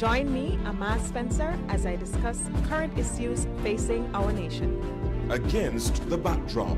Join me, Amar Spencer, as I discuss current issues facing our nation. Against the backdrop.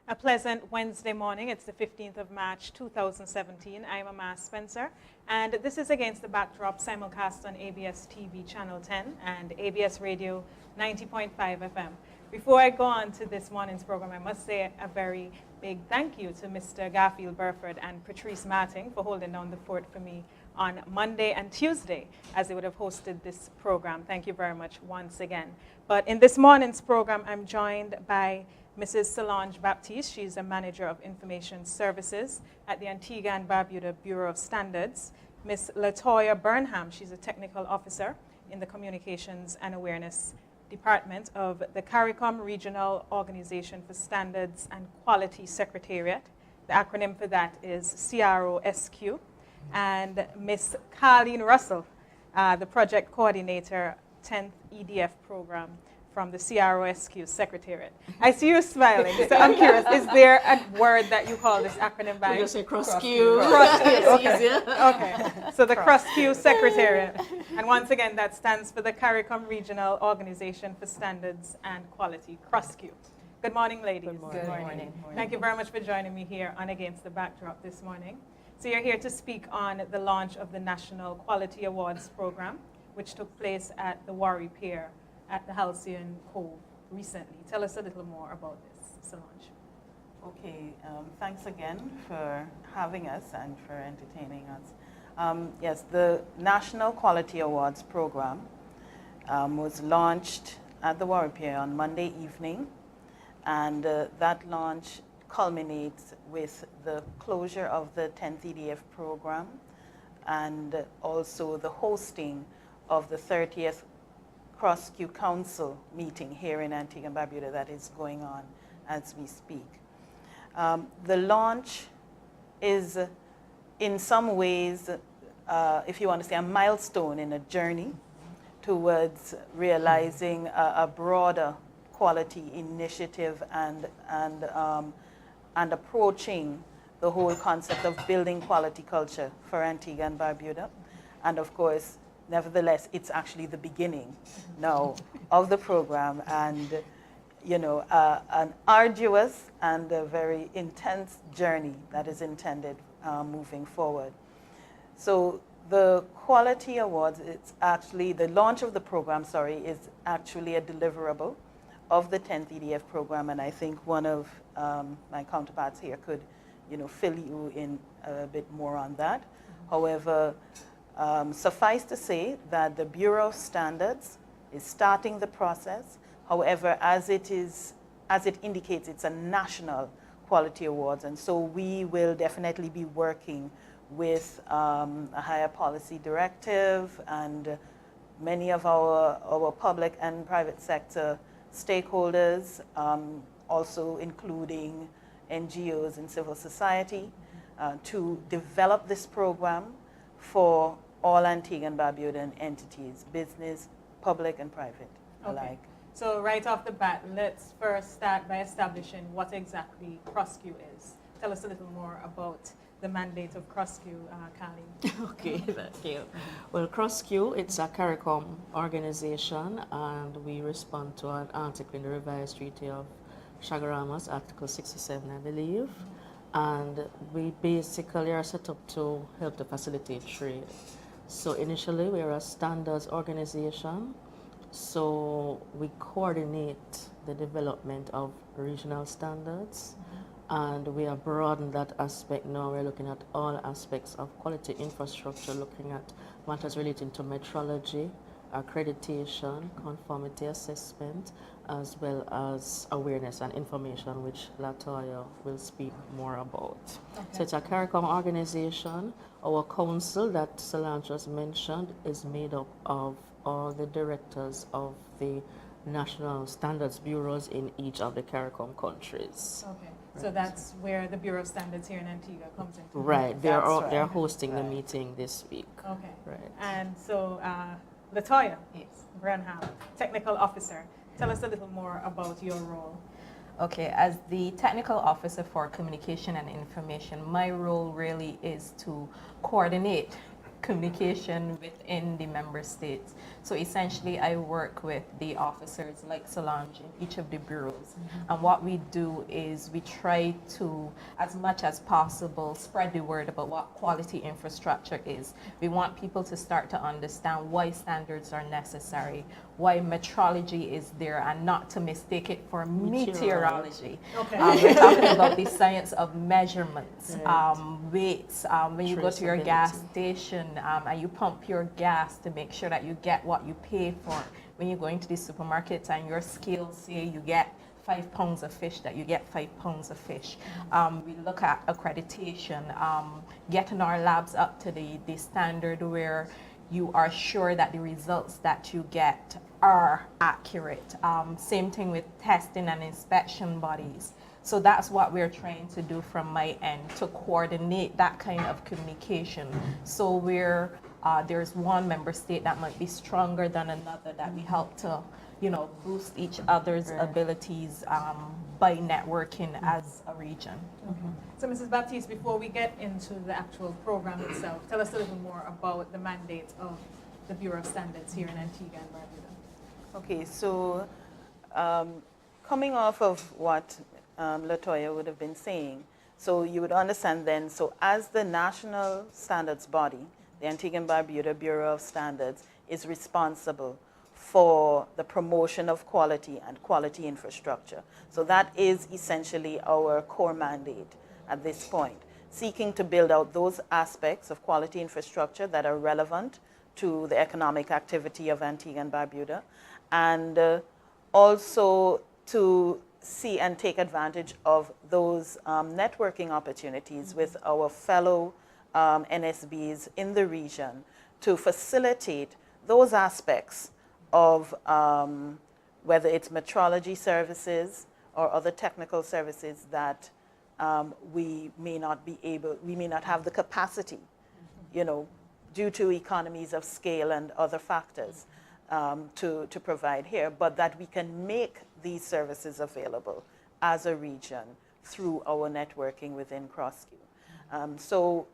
A pleasant Wednesday morning. It's the 15th of March, 2017. I'm Amar Spencer, and this is Against the Backdrop, simulcast on ABBS TV Channel 10 and ABBS Radio 90.5 FM. Before I go on to this morning's program, I must say a very big thank you to Mr. Garfield Burford and Patrice Martin for holding down the fort for me on Monday and Tuesday, as they would have hosted this program. Thank you very much once again. But in this morning's program, I'm joined by Mrs. Solange Baptiste. She's a manager of information services at the Antigua and Barbuda Bureau of Standards. Ms. Latoya Burnham, she's a technical officer in the Communications and Awareness Department of the CARICOM Regional Organization for Standards and Quality Secretariat. The acronym for that is CROSQ. And Ms. Carleen Russell, the project coordinator, 10th EDF program from the CROSQ Secretariat. I see you smiling, so I'm curious, is there a word that you call this acronym by? We just say CROSQ. CROSQ, okay. Okay, so the CROSQ Secretariat. And once again, that stands for the CARICOM Regional Organization for Standards and Quality, CROSQ. Good morning, ladies. Good morning. Good morning. Thank you very much for joining me here on Against the Backdrop this morning. So you're here to speak on the launch of the National Quality Awards Program, which took place at the Warri Pier at the Halcyon Cove recently. Tell us a little more about this, Solange. Okay, thanks again for having us and for entertaining us. Yes, the National Quality Awards Program was launched at the Warri Pier on Monday evening, and that launch culminates with the closure of the 10th EDF program and also the hosting of the 30th CROSQ Council meeting here in Antigua and Barbuda that is going on as we speak. The launch is in some ways, if you want to say, a milestone in a journey towards realizing a broader quality initiative and approaching the whole concept of building quality culture for Antigua and Barbuda. And of course, nevertheless, it's actually the beginning now of the program, and an arduous and a very intense journey that is intended moving forward. So the Quality Awards, it's actually, the launch of the program, is actually a deliverable of the 10th EDF program, and I think one of my counterparts here could, fill you in a bit more on that. However, suffice to say that the Bureau of Standards is starting the process. However, as it indicates, it's a national quality awards, and so we will definitely be working with a higher policy directive and many of our public and private sector stakeholders, also including NGOs and civil society, to develop this program for all Antigua and Barbudan entities, business, public and private alike. So right off the bat, let's first start by establishing what exactly CROSQ is. Tell us a little more about the mandate of CROSQ, Carleen. Okay, thank you. Well, CROSQ, it's a CARICOM organization, and we respond to an article in the revised treaty of Chaguaramas, Article 67, I believe. And we basically are set up to help to facilitate trade. So initially, we're a standards organization. So we coordinate the development of regional standards. And we have broadened that aspect now. We're looking at all aspects of quality infrastructure, looking at matters relating to metrology, accreditation, conformity assessment, as well as awareness and information, which Latoya will speak more about. Okay. So it's a CARICOM organization. Our council that Solange just mentioned is made up of all the directors of the national standards bureaus in each of the CARICOM countries. Okay. Right. So that's where the Bureau of Standards here in Antigua comes into. Right. They're hosting the meeting this week. Okay. Right. And so Latoya Burnham, Technical Officer. Tell us a little more about your role. Okay, as the technical officer for communication and information, my role really is to coordinate communication within the member states. So essentially, I work with the officers like Solange in each of the bureaus. And what we do is we try to, as much as possible, spread the word about what quality infrastructure is. We want people to start to understand why standards are necessary, why metrology is there, and not to mistake it for meteorology. Okay. We're talking about the science of measurements, weights. When you go to your gas station and you pump your gas to make sure that you get what you pay for. When you go into the supermarket and your scales say you get 5 pounds of fish, that you get 5 pounds of fish. We look at accreditation, getting our labs up to the standard where you are sure that the results that you get are accurate. Same thing with testing and inspection bodies. So that's what we're trying to do from my end, to coordinate that kind of communication. So where there's one member state that might be stronger than another, that we help to, boost each other's abilities by networking as a region. So Mrs. Baptiste, before we get into the actual program itself, tell us a little more about the mandate of the Bureau of Standards here in Antigua and Barbuda. Okay, so coming off of what Latoya would have been saying, so you would understand then, so as the national standards body, the Antigua and Barbuda Bureau of Standards is responsible for the promotion of quality and quality infrastructure. So that is essentially our core mandate at this point, seeking to build out those aspects of quality infrastructure that are relevant to the economic activity of Antigua and Barbuda, and also to see and take advantage of those networking opportunities with our fellow NSBs in the region to facilitate those aspects of whether it's metrology services or other technical services that we may not have the capacity, due to economies of scale and other factors to provide here, but that we can make these services available as a region through our networking within CROSQ. So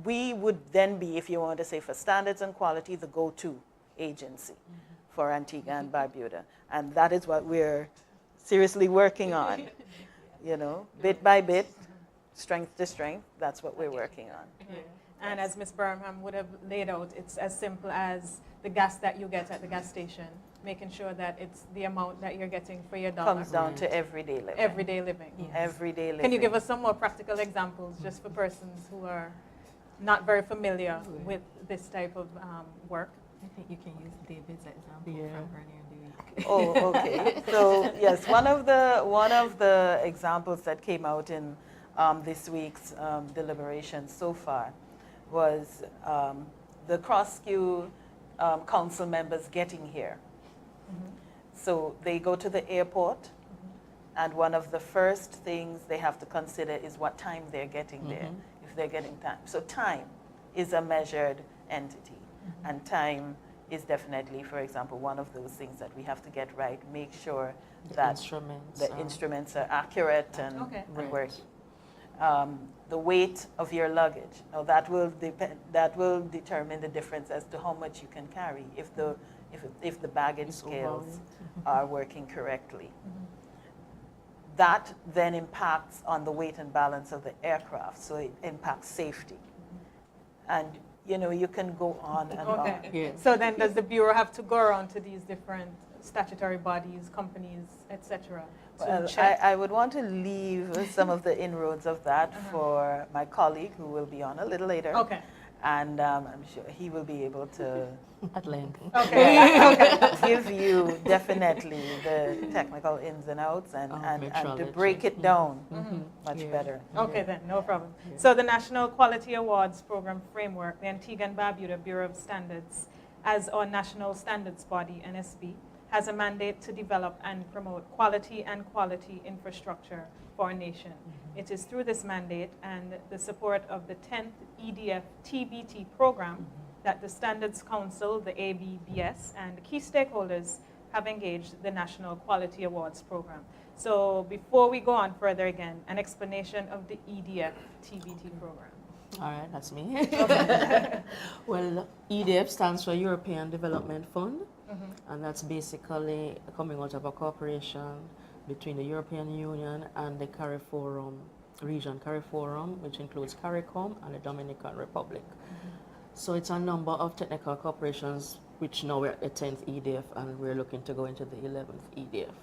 we would then be, if you want to say for standards and quality, the go-to agency for Antigua and Barbuda. And that is what we're seriously working on, bit by bit, strength to strength. That's what we're working on. And as Ms. Birmingham would have laid out, it's as simple as the gas that you get at the gas station, making sure that it's the amount that you're getting for your dollar. Comes down to everyday living. Everyday living. Yes. Everyday living. Can you give us some more practical examples just for persons who are not very familiar with this type of work? I think you can use David's example from earlier in the week. Oh, okay. So yes, one of the examples that came out in this week's deliberations so far was the CROSQ council members getting here. So they go to the airport, and one of the first things they have to consider is what time they're getting there, if they're getting time. So time is a measured entity, and time is definitely, for example, one of those things that we have to get right, make sure that the instruments are accurate and working. The weight of your luggage. Now that will determine the difference as to how much you can carry if the baggage scales are working correctly. That then impacts on the weight and balance of the aircraft, so it impacts safety. And you can go on and on. Yes. So then does the Bureau have to go around to these different statutory bodies, companies, etc.? Well, I would want to leave some of the inroads of that for my colleague who will be on a little later. Okay. And I'm sure he will be able to At length. give you definitely the technical ins and outs and to break it down much better. Okay then, no problem. So the National Quality Awards Program Framework, the Antigua and Barbuda Bureau of Standards, as our national standards body, NSB, has a mandate to develop and promote quality and quality infrastructure for our nation. It is through this mandate and the support of the 10th EDF TBT program that the Standards Council, the ABBS, and key stakeholders have engaged the National Quality Awards Program. So before we go on further again, an explanation of the EDF TBT program. All right, that's me. Well, EDF stands for European Development Fund, and that's basically coming out of a cooperation between the European Union and the CARIFORUM region, CARIFORUM, which includes CARICOM and the Dominican Republic. So it's a number of technical corporations, which now we're at the 10th EDF, and we're looking to go into the 11th EDF.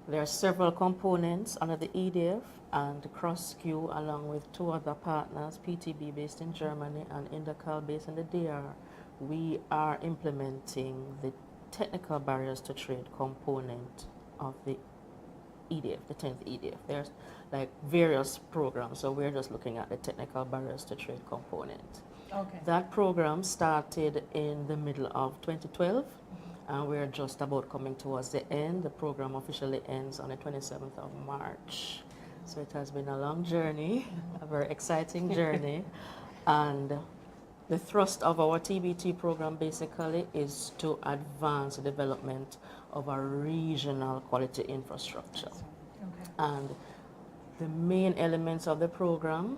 There are several components under the EDF and CROSQ, along with two other partners, PTB based in Germany and Indacal based in the DR. We are implementing the technical barriers to trade component of the EDF, the 10th EDF. There's like various programs, so we're just looking at the technical barriers to trade component. Okay. That program started in the middle of 2012. And we're just about coming towards the end. The program officially ends on the 27th of March. So it has been a long journey, a very exciting journey. And the thrust of our TBT program basically is to advance the development of our regional quality infrastructure. Okay. And the main elements of the program: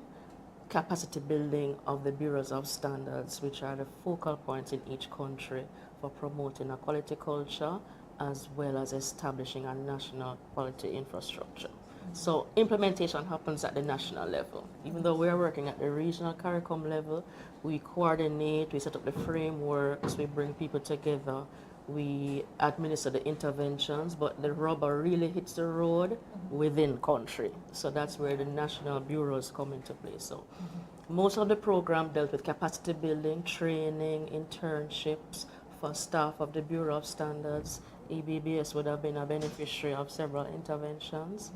capacity building of the bureaus of standards, which are the focal points in each country for promoting a quality culture, as well as establishing a national quality infrastructure. So implementation happens at the national level. Even though we're working at the regional CARICOM level, we coordinate, we set up the frameworks, we bring people together, we administer the interventions, but the rubber really hits the road within country. So that's where the national bureaus come into play. So most of the program dealt with capacity building, training, internships for staff of the Bureau of Standards. ABBS would have been a beneficiary of several interventions.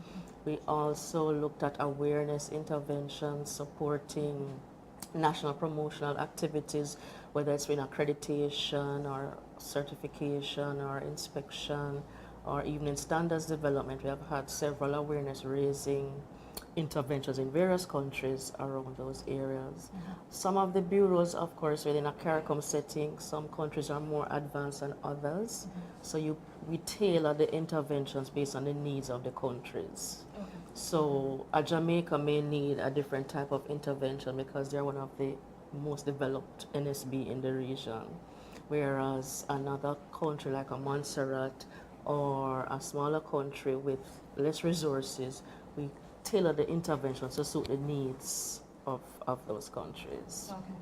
We also looked at awareness interventions, supporting national promotional activities, whether it's been accreditation or certification or inspection, or even in standards development. We have had several awareness raising interventions in various countries around those areas. Some of the bureaus, of course, within a CARICOM setting, some countries are more advanced than others. So we tailor the interventions based on the needs of the countries. So a Jamaica may need a different type of intervention because they're one of the most developed NSB in the region. Whereas another country like a Montserrat or a smaller country with less resources, we tailor the interventions to suit the needs of those countries. Okay.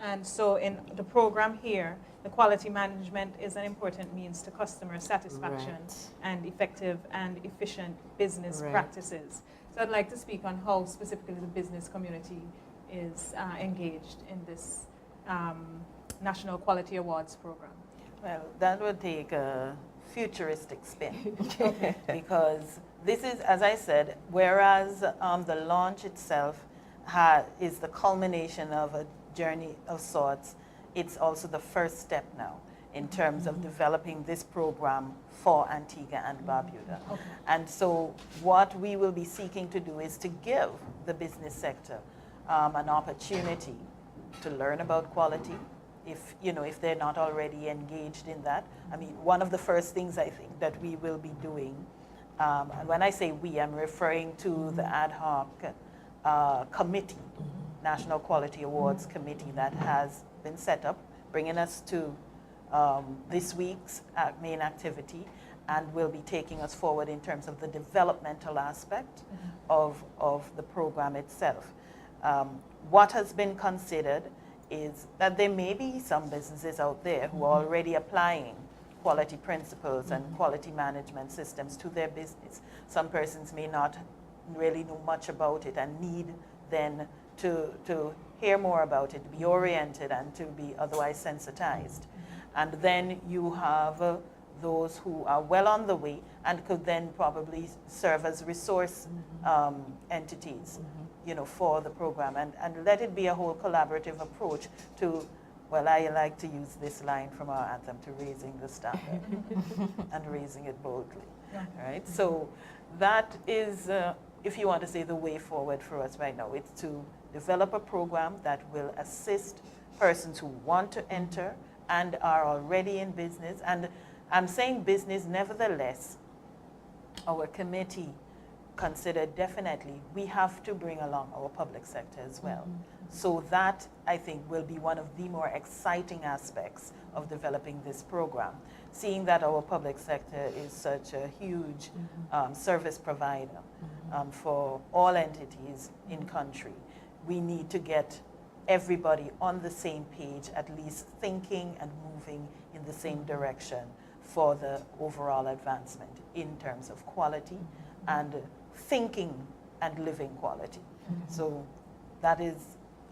And so in the program here, the quality management is an important means to customer satisfaction and effective and efficient business practices. So I'd like to speak on how specifically the business community is engaged in this National Quality Awards program. Well, that would take a futuristic spin because this is, as I said, whereas the launch itself is the culmination of a journey of sorts, it's also the first step now in terms of developing this program for Antigua and Barbuda. And so what we will be seeking to do is to give the business sector an opportunity to learn about quality, if they're not already engaged in that. I mean, one of the first things I think that we will be doing, and when I say we, I'm referring to the ad hoc committee, National Quality Awards Committee that has been set up, bringing us to this week's main activity, and will be taking us forward in terms of the developmental aspect of the program itself. What has been considered is that there may be some businesses out there who are already applying quality principles and quality management systems to their business. Some persons may not really know much about it and need then to hear more about it, be oriented, and to be otherwise sensitized. And then you have those who are well on the way and could then probably serve as resource entities, for the program, and let it be a whole collaborative approach to, well, I like to use this line from our anthem, to raising the standard and raising it boldly. Right? So that is, if you want to say, the way forward for us right now. It's to develop a program that will assist persons who want to enter and are already in business. And I'm saying business, nevertheless, our committee considered definitely we have to bring along our public sector as well. So that, I think, will be one of the more exciting aspects of developing this program. Seeing that our public sector is such a huge service provider for all entities in country, we need to get everybody on the same page, at least thinking and moving in the same direction for the overall advancement in terms of quality and thinking and living quality. So that is,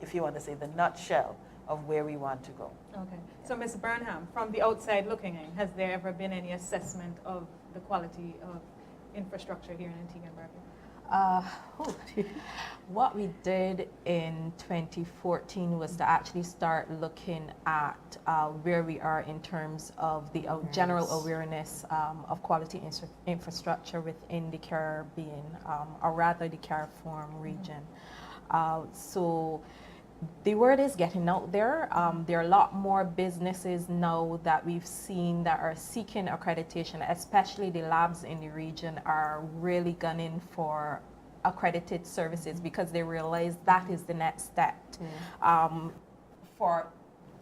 if you want to say, the nutshell of where we want to go. Okay. So, Ms. Burnham, from the outside looking in, has there ever been any assessment of the quality of infrastructure here in Antigua and Barbuda? What we did in 2014 was to actually start looking at where we are in terms of the general awareness of quality infrastructure within the Caribbean, or rather the CARIFORM region. So the word is getting out there. There are a lot more businesses now that we've seen that are seeking accreditation, especially the labs in the region are really gunning for accredited services because they realize that is the next step for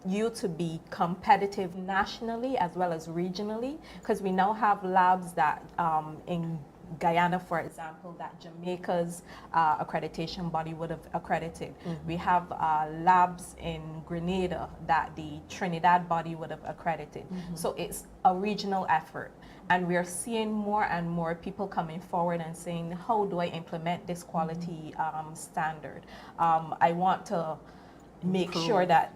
you to be competitive nationally as well as regionally, because we now have labs that in Guyana, for example, that Jamaica's accreditation body would have accredited. We have labs in Grenada that the Trinidad body would have accredited. So it's a regional effort. And we're seeing more and more people coming forward and saying, how do I implement this quality standard? I want to make sure that,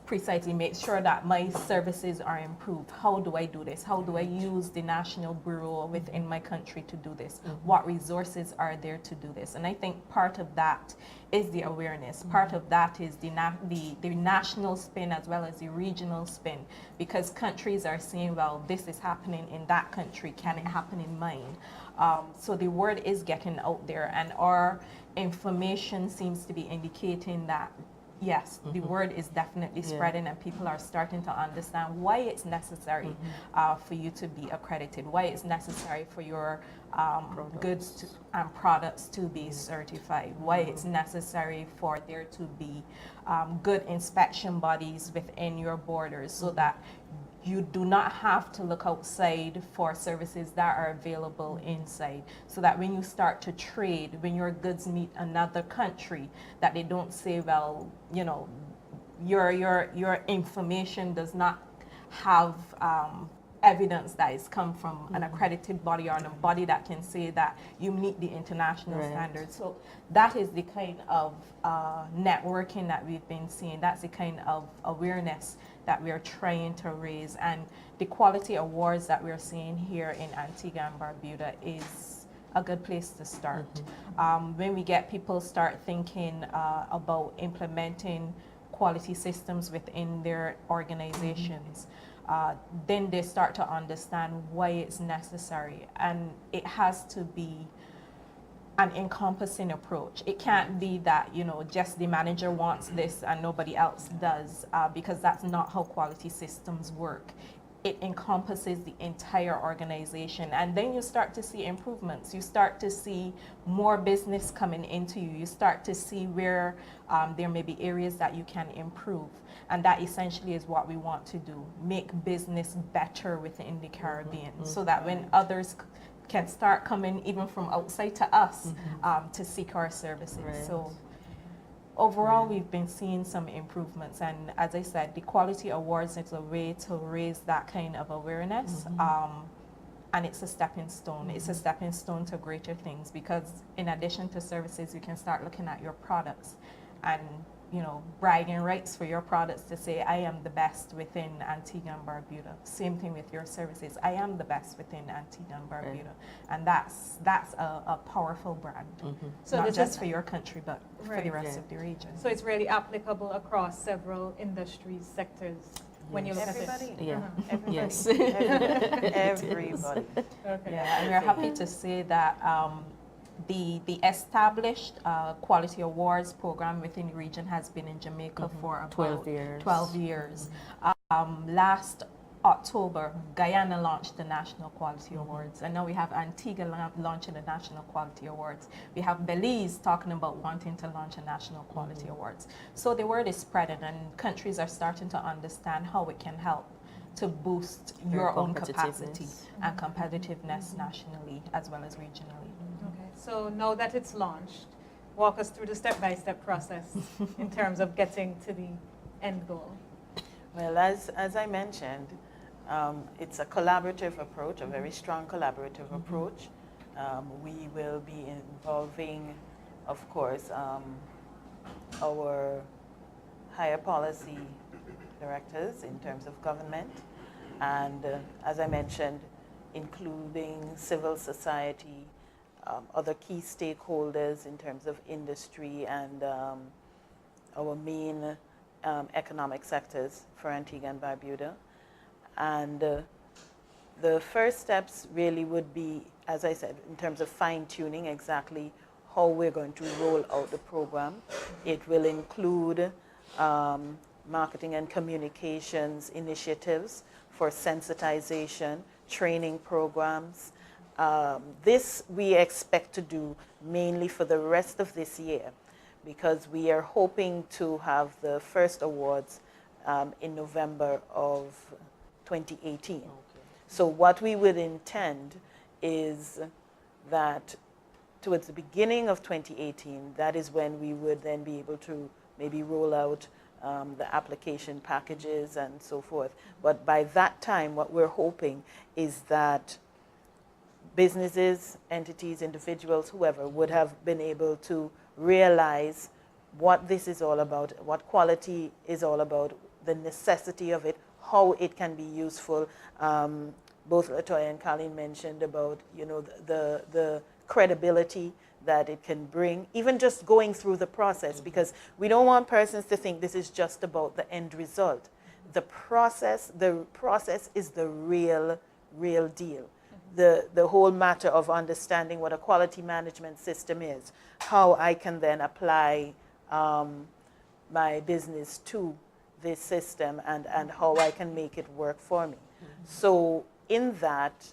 precisely make sure that my services are improved. How do I do this? How do I use the national bureau within my country to do this? What resources are there to do this? And I think part of that is the awareness. Part of that is the national spin as well as the regional spin, because countries are saying, well, this is happening in that country. Can it happen in mine? So the word is getting out there, and our information seems to be indicating that yes, the word is definitely spreading, and people are starting to understand why it's necessary for you to be accredited, why it's necessary for your goods and products to be certified, why it's necessary for there to be good inspection bodies within your borders, so that you do not have to look outside for services that are available inside, so that when you start to trade, when your goods meet another country, that they don't say, well, you know, your information does not have evidence that has come from an accredited body or a body that can say that you meet the international standards. So that is the kind of networking that we've been seeing. That's the kind of awareness that we are trying to raise. And the quality awards that we're seeing here in Antigua and Barbuda is a good place to start. When we get people start thinking about implementing quality systems within their organizations, then they start to understand why it's necessary. And it has to be an encompassing approach. It can't be that, you know, just the manager wants this and nobody else does, because that's not how quality systems work. It encompasses the entire organization, and then you start to see improvements. You start to see more business coming into you. You start to see where there may be areas that you can improve, and that essentially is what we want to do: make business better within the Caribbean, so that when others can start coming even from outside to us to seek our services. So overall, we've been seeing some improvements, and as I said, the quality awards is a way to raise that kind of awareness, and it's a stepping stone. It's a stepping stone to greater things, because in addition to services, you can start looking at your products and, you know, bragging rights for your products to say, I am the best within Antigua and Barbuda. Same thing with your services. I am the best within Antigua and Barbuda. And that's a powerful brand. So not this just is for your country, but for the rest of the region. So it's really applicable across several industries, sectors, when you look Everybody. at it. Yeah. Everybody. Yes. Everybody. Okay. Yeah, and we're happy to say that the established quality awards program within the region has been in Jamaica for about 12 years. 12 years. Last October, Guyana launched the National Quality Awards, and now we have Antigua launching the National Quality Awards. We have Belize talking about wanting to launch a National Quality Awards. So the word is spreading, and countries are starting to understand how it can help to boost your own capacity and competitiveness nationally as well as regionally. Okay, so now that it's launched, walk us through the step-by-step process in terms of getting to the end goal. Well, as I mentioned, it's a collaborative approach, a very strong collaborative approach. We will be involving, of course, our higher policy directors in terms of government, and as I mentioned, including civil society, other key stakeholders in terms of industry and our main economic sectors for Antigua and Barbuda. And the first steps really would be, as I said, in terms of fine-tuning exactly how we're going to roll out the program. It will include marketing and communications initiatives for sensitization, training programs. This we expect to do mainly for the rest of this year, because we are hoping to have the first awards in November of 2018. Okay. So what we would intend is that towards the beginning of 2018, that is when we would then be able to maybe roll out the application packages and so forth. But by that time, what we're hoping is that businesses, entities, individuals, whoever, would have been able to realize what this is all about, what quality is all about, the necessity of it, how it can be useful. Both Latoya and Colleen mentioned about, you know, the credibility that it can bring, even just going through the process, because we don't want persons to think this is just about the end result. The process is the real deal. The whole matter of understanding what a quality management system is, how I can then apply my business to this system, and how I can make it work for me. So in that,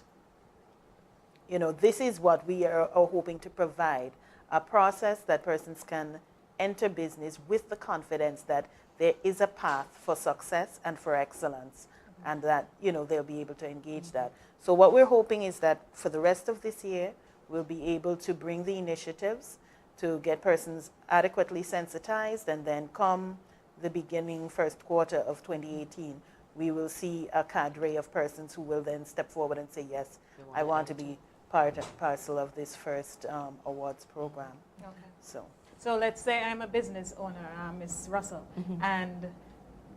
you know, this is what we are hoping to provide, a process that persons can enter business with the confidence that there is a path for success and for excellence, and that, you know, they'll be able to engage that. So what we're hoping is that for the rest of this year, we'll be able to bring the initiatives to get persons adequately sensitized, and then come the beginning first quarter of 2018, we will see a cadre of persons who will then step forward and say, yes, I want to be part and parcel of this first awards program. Okay. So let's say I'm a business owner, Ms. Russell, and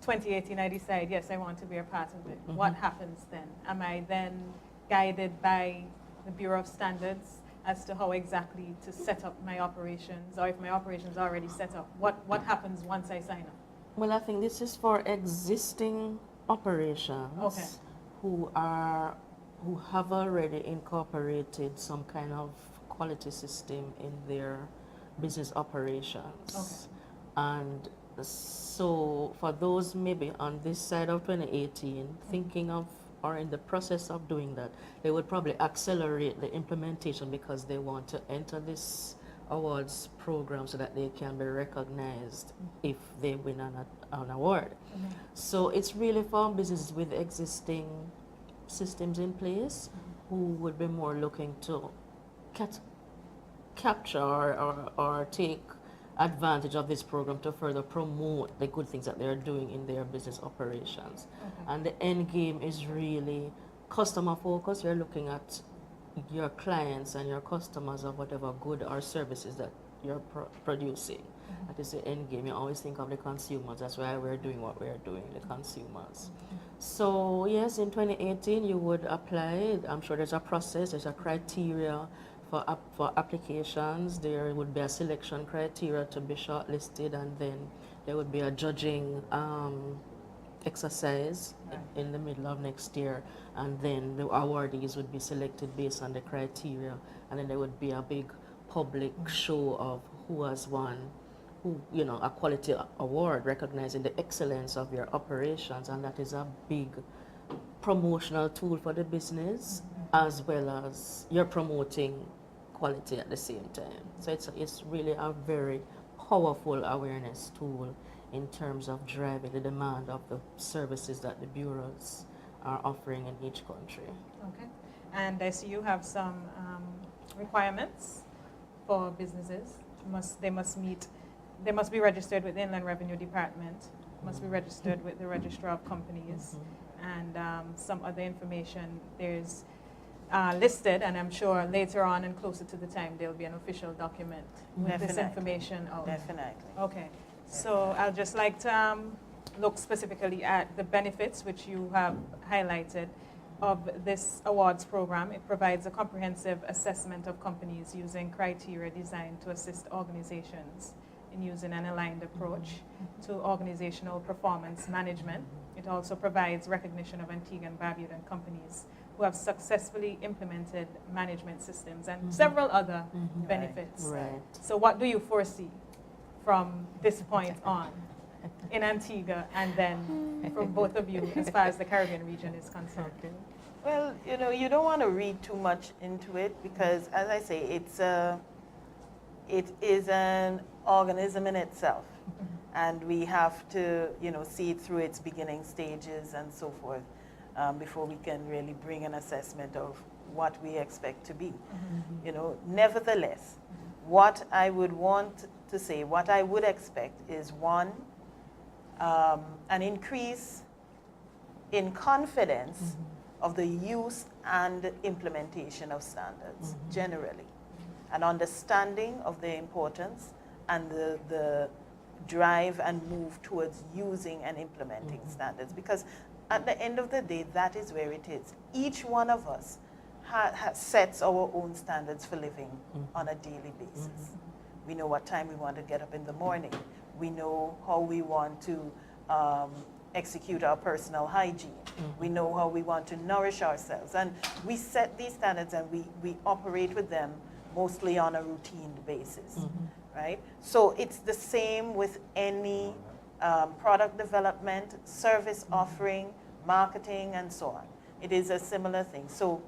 2018 I decide, yes, I want to be a part of it. What happens then? Am I then guided by the Bureau of Standards as to how exactly to set up my operations, or if my operations are already set up, what happens once I sign up? Well, I think this is for existing operations who have already incorporated some kind of quality system in their business operations. And so for those maybe on this side of 2018 thinking of or in the process of doing that, they would probably accelerate the implementation because they want to enter this awards program so that they can be recognized if they win an award. So it's really for businesses with existing systems in place who would be more looking to capture or take advantage of this program to further promote the good things that they're doing in their business operations. And the end game is really customer focused. You're looking at your clients and your customers of whatever good or services that you're producing. That is the end game. You always think of the consumers. That's why we're doing what we're doing, the consumers. So yes, in 2018 you would apply. I'm sure there's a process, there's a criteria for applications. There would be a selection criteria to be shortlisted, and then there would be a judging exercise in the middle of next year, and then the awardees would be selected based on the criteria, and then there would be a big public show of who has won, a quality award recognizing the excellence of your operations, and that is a big promotional tool for the business, as well as you're promoting quality at the same time. So it's really a very powerful awareness tool in terms of driving the demand of the services that the bureaus are offering in each country. Okay. And I see you have some requirements for businesses. They must be registered with the Inland Revenue Department, must be registered with the Registrar of Companies, and some other information there's listed, and I'm sure later on and closer to the time there'll be an official document with this information out. Definitely. Okay, so I'll just like to look specifically at the benefits which you have highlighted of this awards program. It provides a comprehensive assessment of companies using criteria designed to assist organizations in using an aligned approach to organizational performance management. It also provides recognition of Antigua and Barbuda companies who have successfully implemented management systems and several other benefits. Right. So what do you foresee from this point on in Antigua and then from both of you as far as the Caribbean region is concerned? Well, you don't want to read too much into it because, as I say, it is an organism in itself, and we have to, see it through its beginning stages and so forth before we can really bring an assessment of what we expect to be. Nevertheless, what I would want to say, what I would expect is one, an increase in confidence of the use and implementation of standards generally, an understanding of their importance and the drive and move towards using and implementing standards, because at the end of the day, that is where it is. Each one of us sets our own standards for living on a daily basis. We know what time we want to get up in the morning. We know how we want to execute our personal hygiene. We know how we want to nourish ourselves. And we set these standards and we operate with them mostly on a routine basis, right? So it's the same with any product development, service offering, marketing, and so on. It is a similar thing. So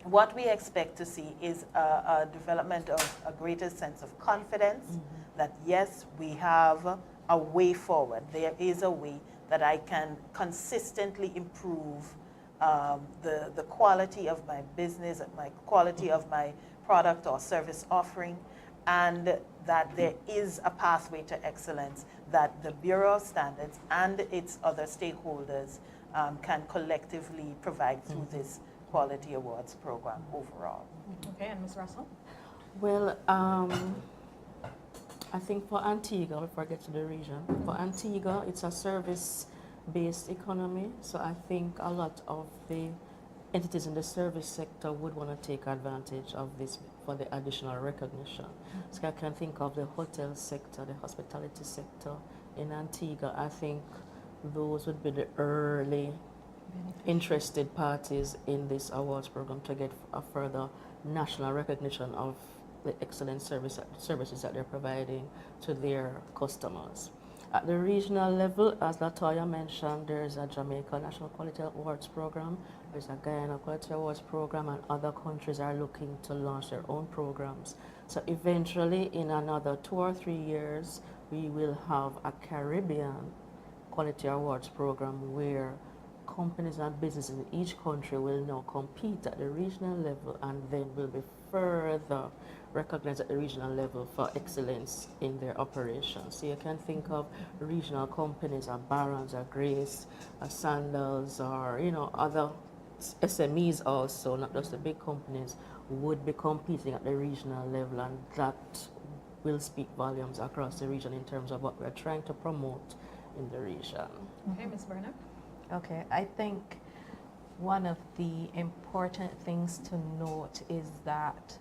what we expect to see is a development of a greater sense of confidence that, yes, we have a way forward. There is a way that I can consistently improve the quality of my business, my quality of my product or service offering, and that there is a pathway to excellence that the Bureau of Standards and its other stakeholders can collectively provide through this Quality Awards program overall. Okay, and Ms. Russell? Well, I think for Antigua, before I get to the region, for Antigua, it's a service-based economy, so I think a lot of the entities in the service sector would want to take advantage of this for the additional recognition. So I can think of the hotel sector, the hospitality sector in Antigua. I think those would be the early interested parties in this awards program to get a further national recognition of the excellent services that they're providing to their customers. At the regional level, as Latoya mentioned, there's a Jamaica National Quality Awards program, there's a Guyana Quality Awards program, and other countries are looking to launch their own programs. So eventually, in another 2 or 3 years, we will have a Caribbean Quality Awards program where companies and businesses in each country will now compete at the regional level and then will be further recognized at the regional level for excellence in their operations. So you can think of regional companies, Barron's, Grace, Sandals, or other SMEs also, not just the big companies, would be competing at the regional level, and that will speak volumes across the region in terms of what we're trying to promote in the region. Okay, Ms. Burnham? Okay, I think one of the important things to note is that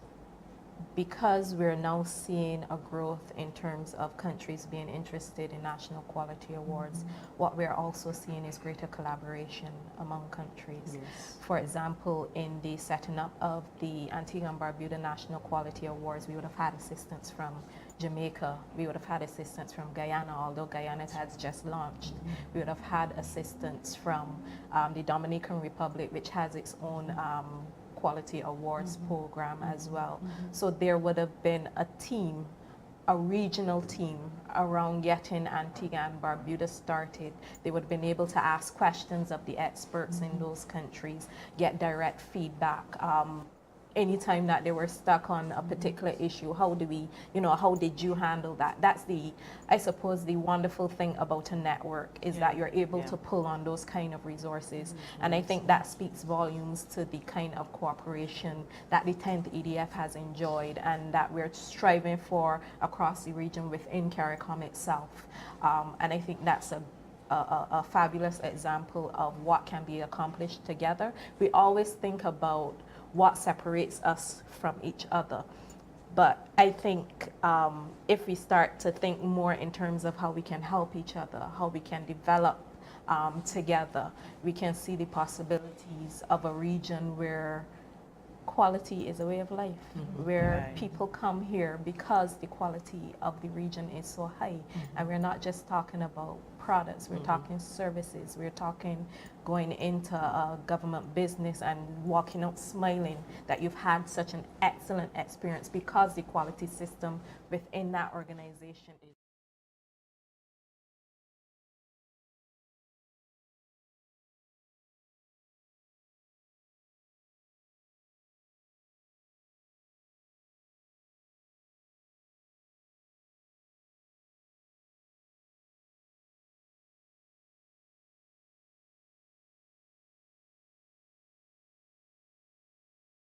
because we're now seeing a growth in terms of countries being interested in national quality awards, what we're also seeing is greater collaboration among countries. Yes. For example, in the setting up of the Antigua and Barbuda National Quality Awards, we would have had assistance from Jamaica, we would have had assistance from Guyana, although Guyana has just launched. We would have had assistance from the Dominican Republic, which has its own quality awards program as well. So there would have been a team, a regional team around getting Antigua and Barbuda started. They would have been able to ask questions of the experts in those countries, get direct feedback. Anytime that they were stuck on a particular issue, how do we, how did you handle that? That's I suppose the wonderful thing about a network is that you're able to pull on those kind of resources. And I think that speaks volumes to the kind of cooperation that the 10th EDF has enjoyed and that we're striving for across the region within CARICOM itself. And I think that's a fabulous example of what can be accomplished together. We always think about what separates us from each other. But I think if we start to think more in terms of how we can help each other, how we can develop together, we can see the possibilities of a region where quality is a way of life, where people come here because the quality of the region is so high. And we're not just talking about products, we're talking services, we're talking going into a government business and walking out smiling that you've had such an excellent experience because the quality system within that organization is